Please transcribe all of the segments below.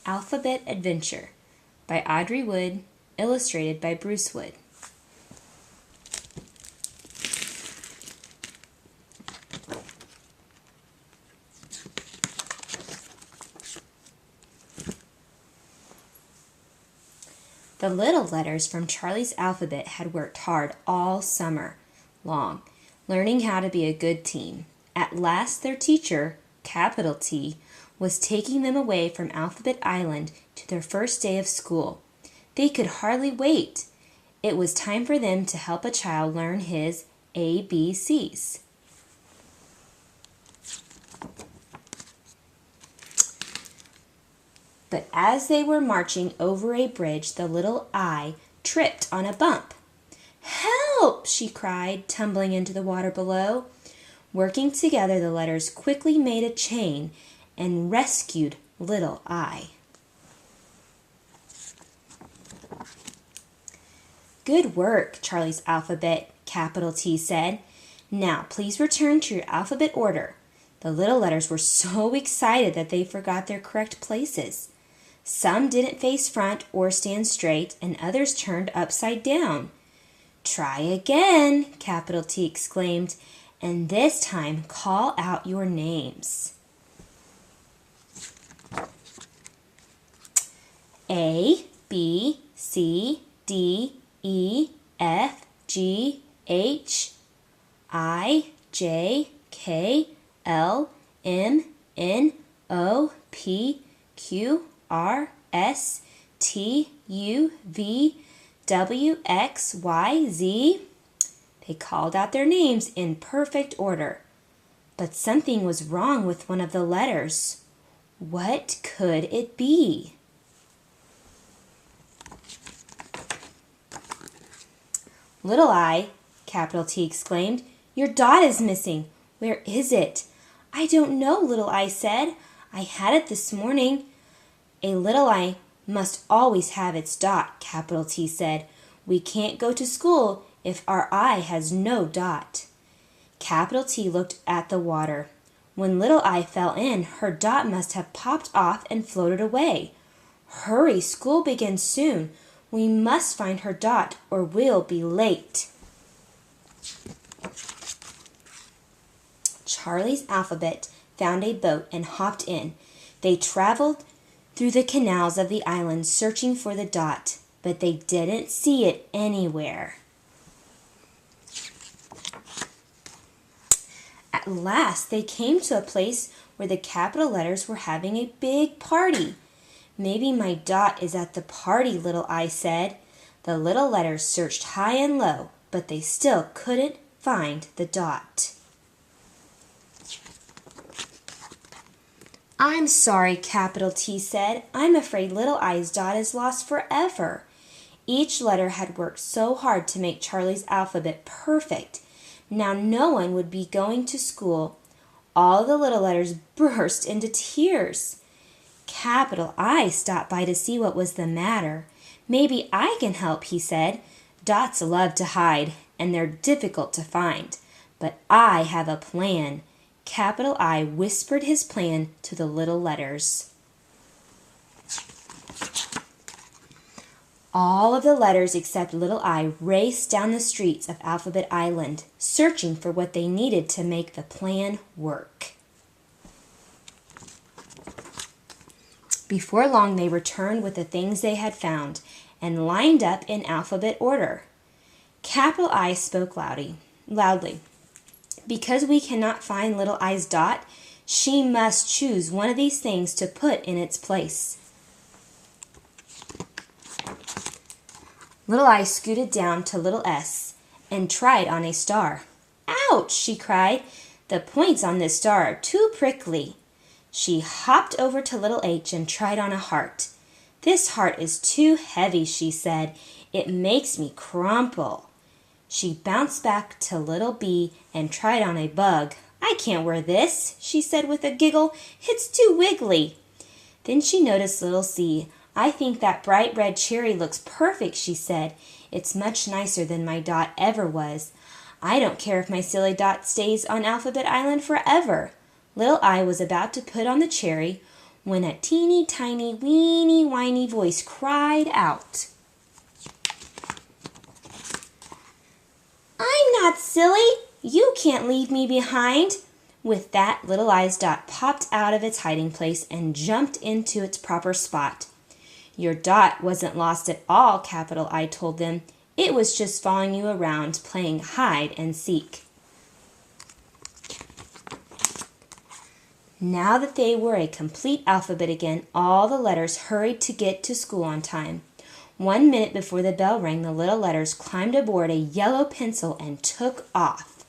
Alphabet Adventure by Audrey Wood, illustrated by Bruce Wood. The little letters from Charlie's alphabet had worked hard all summer long, learning how to be a good team. At last their teacher, capital T, was taking them away from Alphabet Island to their first day of school. They could hardly wait. It was time for them to help a child learn his ABCs. But as they were marching over a bridge, the little I tripped on a bump. "Help!" she cried, tumbling into the water below. Working together, the letters quickly made a chain and rescued little I. "Good work, Charlie's alphabet," capital T said. "Now, please return to your alphabet order." The little letters were so excited that they forgot their correct places. Some didn't face front or stand straight, and others turned upside down. "Try again," capital T exclaimed, "and this time call out your names." A, B, C, D, E, F, G, H, I, J, K, L, M, N, O, P, Q, R, S, T, U, V, W, X, Y, Z. They called out their names in perfect order. But something was wrong with one of the letters. What could it be? "Little I," capital T exclaimed, "your dot is missing. Where is it?" "I don't know," little I said. "I had it this morning." "A little I must always have its dot," capital T said. "We can't go to school if our I has no dot." Capital T looked at the water. When little I fell in, her dot must have popped off and floated away. "Hurry, school begins soon. We must find her dot or we'll be late." Charlie's alphabet found a boat and hopped in. They traveled through the canals of the island searching for the dot, but they didn't see it anywhere. At last they came to a place where the capital letters were having a big party. "Maybe my dot is at the party," little I said. The little letters searched high and low, but they still couldn't find the dot. "I'm sorry," capital T said. "I'm afraid little I's dot is lost forever." Each letter had worked so hard to make Charlie's alphabet perfect. Now no one would be going to school. All the little letters burst into tears. Capital I stopped by to see what was the matter. "Maybe I can help," he said. "Dots love to hide, and they're difficult to find. But I have a plan." Capital I whispered his plan to the little letters. All of the letters except little I raced down the streets of Alphabet Island, searching for what they needed to make the plan work. Before long, they returned with the things they had found and lined up in alphabet order. Capital I spoke loudly. "Because we cannot find little I's dot, she must choose one of these things to put in its place." Little I scooted down to little S and tried on a star. "Ouch!" she cried. "The points on this star are too prickly." She hopped over to little H and tried on a heart. "This heart is too heavy," she said. "It makes me crumple." She bounced back to little B and tried on a bug. "I can't wear this," she said with a giggle. "It's too wiggly." Then she noticed little C. "I think that bright red cherry looks perfect," she said. "It's much nicer than my dot ever was. I don't care if my silly dot stays on Alphabet Island forever." Little I was about to put on the cherry when a teeny tiny weeny whiny voice cried out, "I'm not silly! You can't leave me behind!" With that, Little Eye's dot popped out of its hiding place and jumped into its proper spot. "Your dot wasn't lost at all," Capital I told them. "It was just following you around, playing hide and seek." Now that they were a complete alphabet again, all the letters hurried to get to school on time. 1 minute before the bell rang, the little letters climbed aboard a yellow pencil and took off.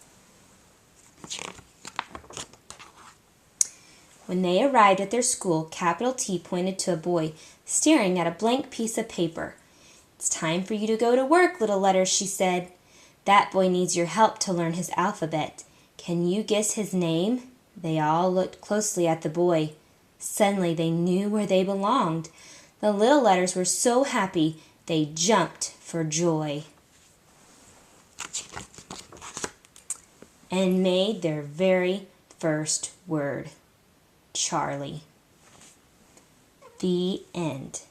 When they arrived at their school, Capital T pointed to a boy staring at a blank piece of paper. "It's time for you to go to work, little letters," she said. "That boy needs your help to learn his alphabet. Can you guess his name?" They all looked closely at the boy. Suddenly they knew where they belonged. The little letters were so happy they jumped for joy and made their very first word, Charlie. The end.